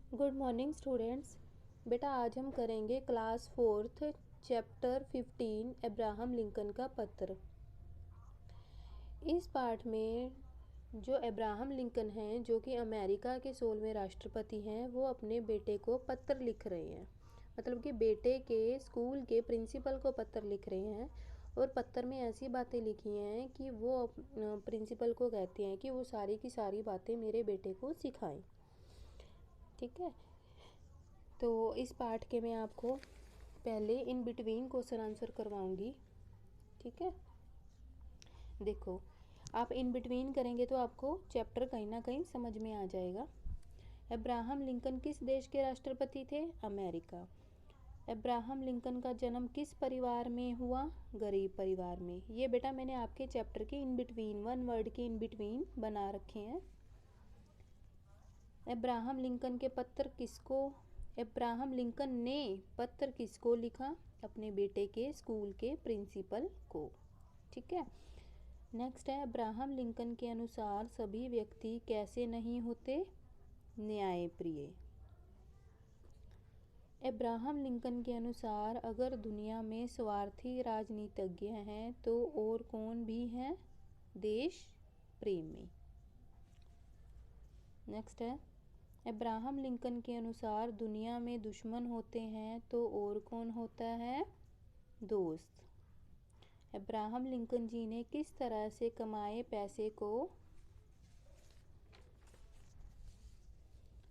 Good morning students. बेटा आज हम करेंगे class 4th chapter 15 Abraham Lincoln का पत्र। इस पाठ में जो अब्राहम लिंकन हैं जो कि अमेरिका के 16वें राष्ट्रपति हैं, वो अपने बेटे को पत्र लिख रहे हैं। मतलब कि बेटे के स्कूल के प्रिंसिपल को पत्र लिख रहे हैं और पत्र में ऐसी बातें लिखी हैं कि वो प्रिंसिपल को कहते हैं कि वो सारी की सारी बातें मेरे बेटे को सिखाएं। ठीक है, तो इस पाठ के मैं आपको पहले इन बिटवीन क्वेश्चन आंसर करवाऊंगी। ठीक है, देखो आप इन बिटवीन करेंगे तो आपको चैप्टर कहीं ना कहीं समझ में आ जाएगा। अब्राहम लिंकन किस देश के राष्ट्रपति थे? अमेरिका। अब्राहम लिंकन का जन्म किस परिवार में हुआ? गरीब परिवार में। ये बेटा मैंने आपके चैप्टर के इन बिटवीन, वन वर्ड के इन बिटवीन बना रखे हैं। अब्राहम लिंकन के पत्र किसको, अब्राहम लिंकन ने पत्र किसको लिखा? अपने बेटे के स्कूल के प्रिंसिपल को। ठीक है, नेक्स्ट है अब्राहम लिंकन के अनुसार सभी व्यक्ति कैसे नहीं होते? न्यायप्रिय। अब्राहम लिंकन के अनुसार अगर दुनिया में स्वार्थी राजनीतिज्ञ हैं तो और कौन भी हैं? देश प्रेमी। नेक्स्ट है अब्राहम लिंकन के अनुसार दुनिया में दुश्मन होते हैं तो और कौन होता है? दोस्त। अब्राहम लिंकन जी ने किस तरह से कमाए पैसे को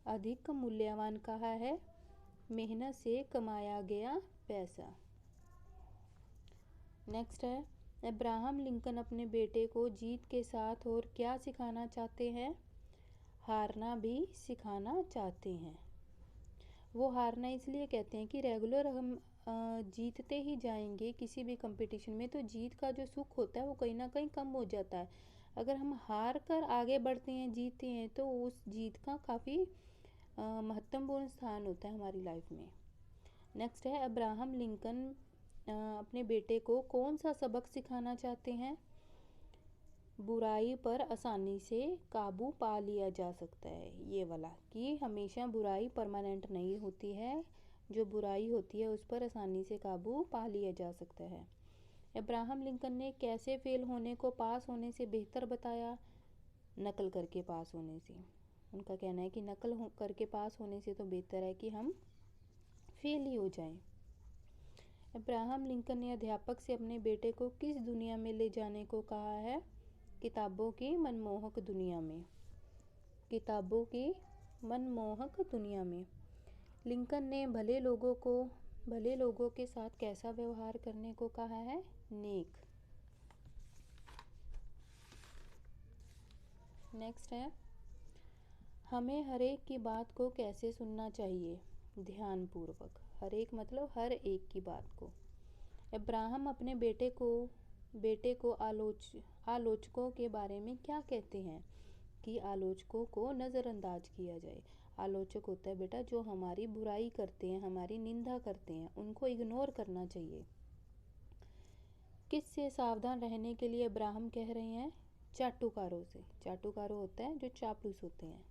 अधिक मूल्यवान कहा है? मेहनत से कमाया गया पैसा। नेक्स्ट है अब्राहम लिंकन अपने बेटे को जीत के साथ और क्या सिखाना चाहते हैं? हारना भी सिखाना चाहते हैं। वो हारना इसलिए कहते हैं कि रेगुलर हम जीतते ही जाएंगे किसी भी कंपटीशन में तो जीत का जो सुख होता है वो कहीं ना कहीं कम हो जाता है। अगर हम हार कर आगे बढ़ते हैं, जीतते हैं, तो उस जीत का काफ़ी महत्वपूर्ण स्थान होता है हमारी लाइफ में। नेक्स्ट है अब्राहम लिंकन अपने बेटे को कौन सा सबक सिखाना चाहते हैं? बुराई पर आसानी से काबू पा लिया जा सकता है। ये वाला कि हमेशा बुराई परमानेंट नहीं होती है, जो बुराई होती है उस पर आसानी से काबू पा लिया जा सकता है। अब्राहम लिंकन ने कैसे फेल होने को पास होने से बेहतर बताया? नकल करके पास होने से। उनका कहना है कि नकल करके पास होने से तो बेहतर है कि हम फेल ही हो जाएं। अब्राहम लिंकन ने अध्यापक से अपने बेटे को किस दुनिया में ले जाने को कहा है? किताबों की मनमोहक दुनिया में। किताबों की मनमोहक दुनिया में। लिंकन ने भले लोगों के साथ कैसा व्यवहार करने को कहा है? नेक। नेक्स्ट है हमें हर एक की बात को कैसे सुनना चाहिए? ध्यानपूर्वक। हर एक मतलब हर एक की बात को। अब्राहम अपने बेटे को आलोचकों के बारे में क्या कहते हैं? कि आलोचकों को नज़रअंदाज किया जाए। आलोचक होता है बेटा जो हमारी बुराई करते हैं, हमारी निंदा करते हैं, उनको इग्नोर करना चाहिए। किससे सावधान रहने के लिए अब्राहम कह रहे हैं? चाटुकारों से। चाटुकारों होता है जो चापलूस होते हैं।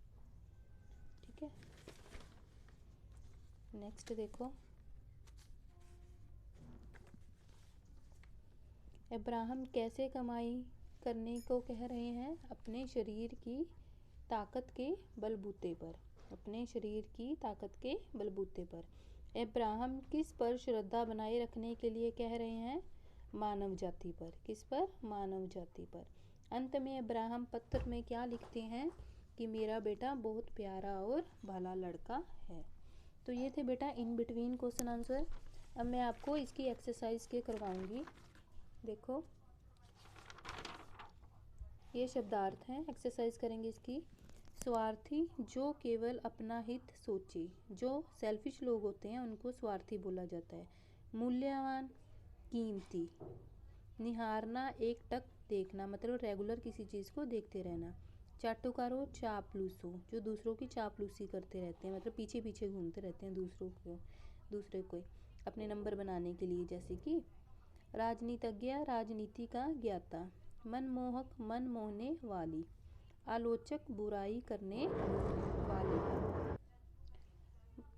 ठीक है, नेक्स्ट देखो अब्राहम कैसे कमाई करने को कह रहे हैं? अपने शरीर की ताकत के बलबूते पर। अपने शरीर की ताकत के बलबूते पर। अब्राहम किस पर श्रद्धा बनाए रखने के लिए कह रहे हैं? मानव जाति पर। किस पर? मानव जाति पर। अंत में अब्राहम पत्र में क्या लिखते हैं? कि मेरा बेटा बहुत प्यारा और भला लड़का है। तो ये थे बेटा इन बिटवीन क्वेश्चन आंसर। अब मैं आपको इसकी एक्सरसाइज के करवाऊंगी। देखो ये शब्दार्थ हैं, एक्सरसाइज करेंगे इसकी। स्वार्थी जो केवल अपना हित सोचे, जो सेल्फिश लोग होते हैं उनको स्वार्थी बोला जाता है। मूल्यवान, कीमती। निहारना, एक टक देखना, मतलब रेगुलर किसी चीज़ को देखते रहना। चाटुकारो, चापलूसो, जो दूसरों की चापलूसी करते रहते हैं, मतलब पीछे पीछे घूमते रहते हैं दूसरे को अपने नंबर बनाने के लिए। जैसे कि राजनीतिज्ञ, राजनीति का ज्ञाता। मनमोहक, मन मोहने वाली। आलोचक, बुराई करने वाले।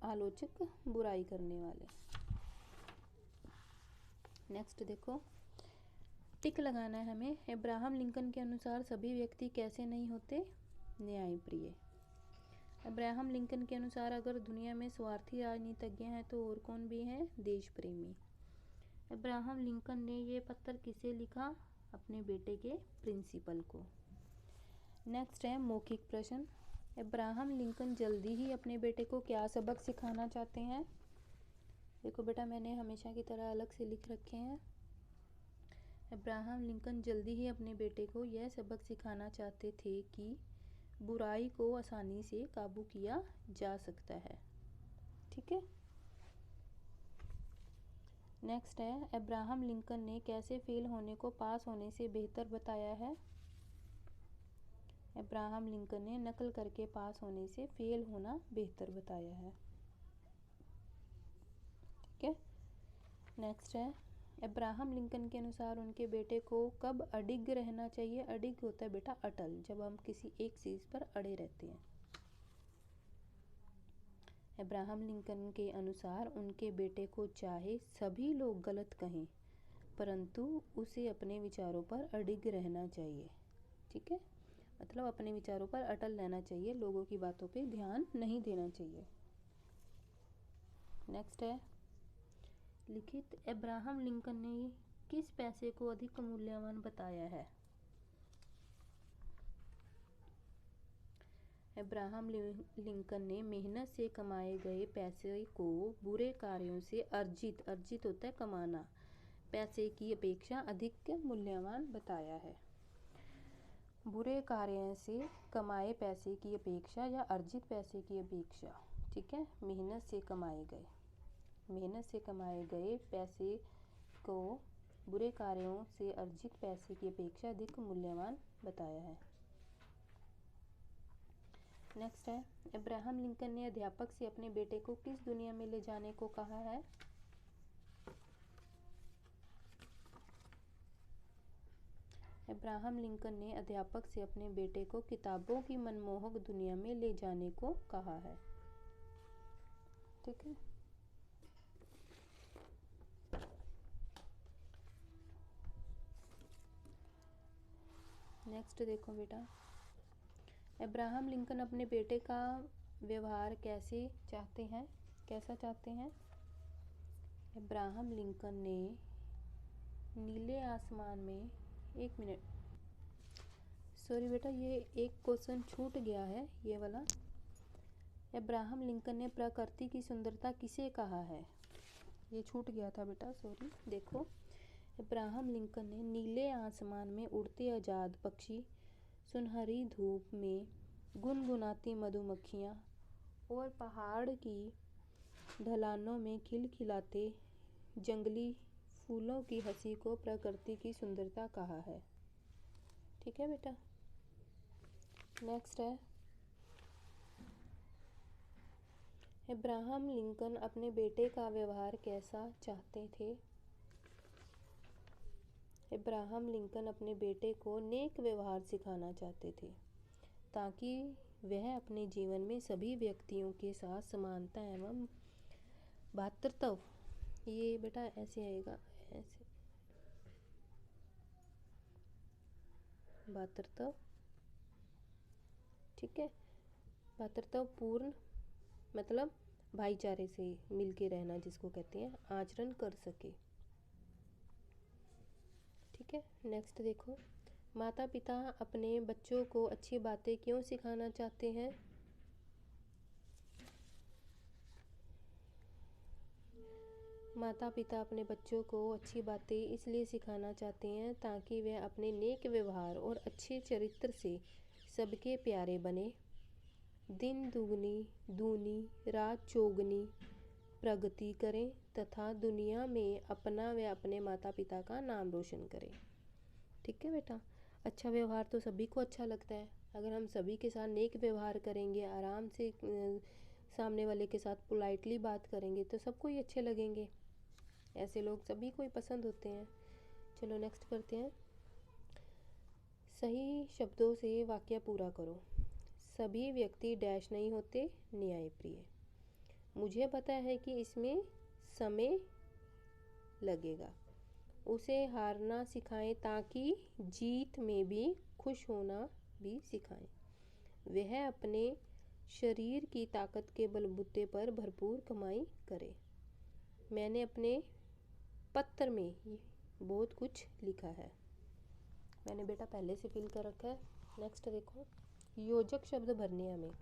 आलोचक, बुराई करने वाले। नेक्स्ट देखो, टिक लगाना है हमें। अब्राहम लिंकन के अनुसार सभी व्यक्ति कैसे नहीं होते? न्यायप्रिय। अब्राहम लिंकन के अनुसार अगर दुनिया में स्वार्थी राजनीतिज्ञ हैं तो और कौन भी हैं? देश प्रेमी। अब्राहम लिंकन ने ये पत्र किसे लिखा? अपने बेटे के प्रिंसिपल को। नेक्स्ट है मौखिक प्रश्न। अब्राहम लिंकन जल्दी ही अपने बेटे को क्या सबक सिखाना चाहते हैं? देखो बेटा, मैंने हमेशा की तरह अलग से लिख रखे हैं। अब्राहम लिंकन जल्दी ही अपने बेटे को यह सबक सिखाना चाहते थे कि बुराई को आसानी से काबू किया जा सकता है। ठीक है। नेक्स्ट है, अब्राहम लिंकन ने कैसे फेल होने को पास होने से बेहतर बताया है? अब्राहम लिंकन ने नकल करके पास होने से फेल होना बेहतर बताया है। ठीक है। नेक्स्ट है, अब्राहम लिंकन के अनुसार उनके बेटे को कब अडिग रहना चाहिए? अडिग होता है बेटा अटल, जब हम किसी एक चीज़ पर अड़े रहते हैं। अब्राहम लिंकन के अनुसार उनके बेटे को चाहे सभी लोग गलत कहें, परंतु उसे अपने विचारों पर अडिग रहना चाहिए। ठीक है, मतलब अपने विचारों पर अटल रहना चाहिए, लोगों की बातों पे ध्यान नहीं देना चाहिए। नेक्स्ट है, लिखित अब्राहम लिंकन ने किस पैसे को अधिक मूल्यवान बताया है? अब्राहम लिंकन ने मेहनत से कमाए गए पैसे को बुरे कार्यों से अर्जित होता है कमाना, पैसे की अपेक्षा अधिक मूल्यवान बताया है। बुरे कार्यों से कमाए पैसे की अपेक्षा या अर्जित पैसे की अपेक्षा। ठीक है, मेहनत से कमाए गए पैसे को बुरे कार्यों से अर्जित पैसे की अपेक्षा अधिक मूल्यवान बताया है। नेक्स्ट है, अब्राहम लिंकन ने अध्यापक से अपने बेटे को किस दुनिया में ले जाने को कहा है? अब्राहम लिंकन ने अध्यापक से अपने बेटे को किताबों की मनमोहक दुनिया में ले जाने को कहा है। ठीक है। नेक्स्ट देखो बेटा, अब्राहम लिंकन अपने बेटे का व्यवहार कैसा चाहते हैं? अब्राहम लिंकन ने नीले आसमान में, एक मिनट, सॉरी बेटा, ये एक क्वेश्चन छूट गया है, ये वाला। अब्राहम लिंकन ने प्रकृति की सुंदरता किसे कहा है? ये छूट गया था बेटा, सॉरी। देखो, अब्राहम लिंकन ने नीले आसमान में उड़ते आज़ाद पक्षी, सुनहरी धूप में गुनगुनाती मधुमक्खियाँ और पहाड़ की ढलानों में खिलखिलाते जंगली फूलों की हंसी को प्रकृति की सुंदरता कहा है। ठीक है बेटा। नेक्स्ट है, अब्राहम लिंकन अपने बेटे का व्यवहार कैसा चाहते थे? अब्राहम लिंकन अपने बेटे को नेक व्यवहार सिखाना चाहते थे ताकि वह अपने जीवन में सभी व्यक्तियों के साथ समानता एवं भ्रातृत्व, ये बेटा ऐसे आएगा, ऐसे भ्रातृत्व, ठीक है, भ्रातृत्वपूर्ण मतलब भाईचारे से मिलके रहना जिसको कहते हैं, आचरण कर सके। ठीक है। नेक्स्ट देखो, माता पिता अपने बच्चों को अच्छी बातें क्यों सिखाना चाहते हैं? माता पिता अपने बच्चों को अच्छी बातें इसलिए सिखाना चाहते हैं ताकि वे अपने नेक व्यवहार और अच्छे चरित्र से सबके प्यारे बने, दिन दुगनी दूनी रात चौगुनी प्रगति करें तथा दुनिया में अपना व अपने माता पिता का नाम रोशन करें। ठीक है बेटा, अच्छा व्यवहार तो सभी को अच्छा लगता है। अगर हम सभी के साथ नेक व्यवहार करेंगे, आराम से सामने वाले के साथ पोलाइटली बात करेंगे तो सबको ही अच्छे लगेंगे। ऐसे लोग सभी को ही पसंद होते हैं। चलो नेक्स्ट करते हैं। सही शब्दों से वाक्य पूरा करो। सभी व्यक्ति डैश नहीं होते न्यायप्रिय। मुझे पता है कि इसमें समय लगेगा। उसे हारना सिखाएं ताकि जीत में भी खुश होना भी सिखाएं। वह अपने शरीर की ताकत के बलबूते पर भरपूर कमाई करे। मैंने अपने पत्र में बहुत कुछ लिखा है। मैंने बेटा पहले से फिल कर रखा है। नेक्स्ट देखो, योजक शब्द भरने हमें।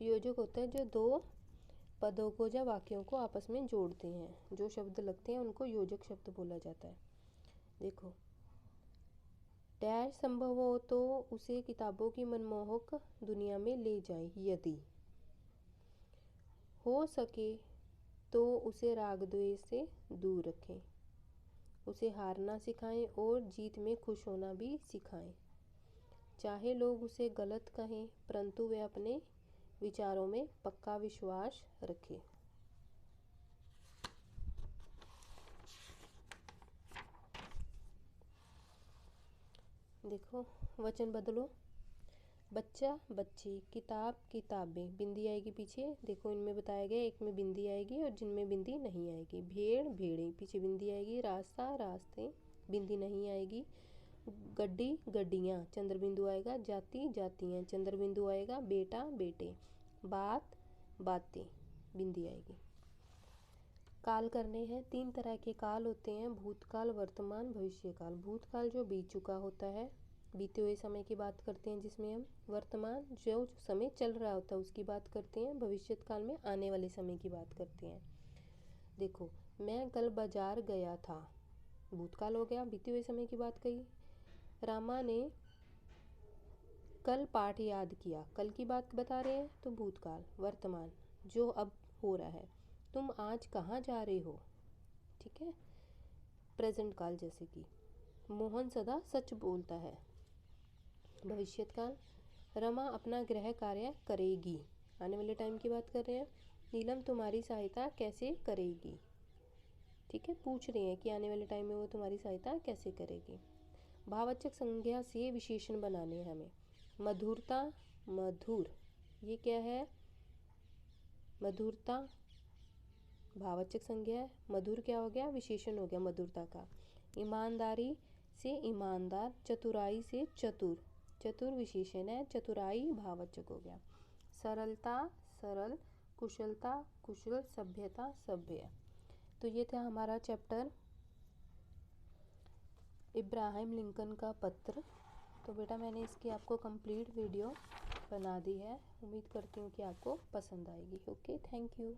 योजक होता है जो दो पदों को या वाक्यों को आपस में जोड़ते हैं। जो शब्द लगते हैं उनको योजक शब्द बोला जाता है। देखो, डैश संभव हो तो उसे किताबों की मनमोहक दुनिया में ले जाएं। यदि हो सके तो उसे राग द्वेष से दूर रखें। उसे हारना सिखाएं और जीत में खुश होना भी सिखाएं। चाहे लोग उसे गलत कहें, परंतु वे अपने विचारों में पक्का विश्वास रखें। देखो, वचन बदलो। बच्चा बच्ची, किताब किताबें, बिंदी आएगी पीछे। देखो, इनमें बताया गया एक में बिंदी आएगी और जिनमें बिंदी नहीं आएगी। भेड़ भेड़ें, पीछे बिंदी आएगी। रास्ता रास्ते, बिंदी नहीं आएगी। गड्डी गड्डियाँ, चंद्र बिंदु आएगा। जाति जातियाँ, चंद्र बिंदु आएगा। बेटा बेटे, बात बातें, बिंदी आएगी। काल करने हैं। 3 तरह के काल होते हैं, भूतकाल, वर्तमान, भविष्यकाल। भूतकाल जो बीत चुका होता है, बीते हुए समय की बात करते हैं जिसमें हम। वर्तमान जो समय चल रहा होता है उसकी बात करते हैं। भविष्यत काल में आने वाले समय की बात करते हैं। देखो, मैं कल बाजार गया था, भूतकाल हो गया, बीते हुए समय की बात कही। रामा ने कल पाठ याद किया, कल की बात बता रहे हैं तो भूतकाल। वर्तमान जो अब हो रहा है, तुम आज कहाँ जा रहे हो, ठीक है। प्रेजेंट काल जैसे कि मोहन सदा सच बोलता है। भविष्यत काल, रमा अपना गृह कार्य करेगी, आने वाले टाइम की बात कर रहे हैं। नीलम तुम्हारी सहायता कैसे करेगी, ठीक है, पूछ रहे हैं कि आने वाले टाइम में वो तुम्हारी सहायता कैसे करेगी। भाववाचक संज्ञा से विशेषण बनाने हैं हमें। मधुरता, मधुर, ये क्या है, मधुरता भाववाचक संज्ञा है। मधुर क्या हो गया, विशेषण हो गया मधुरता का। ईमानदारी से ईमानदार, चतुराई से चतुर, चतुर विशेषण है, चतुराई भाववाचक हो गया। सरलता सरल, कुशलता कुशल, सभ्यता सभ्य। तो ये था हमारा चैप्टर इब्राहिम लिंकन का पत्र। तो बेटा मैंने इसकी आपको कंप्लीट वीडियो बना दी है। उम्मीद करती हूँ कि आपको पसंद आएगी। Okay, thank you.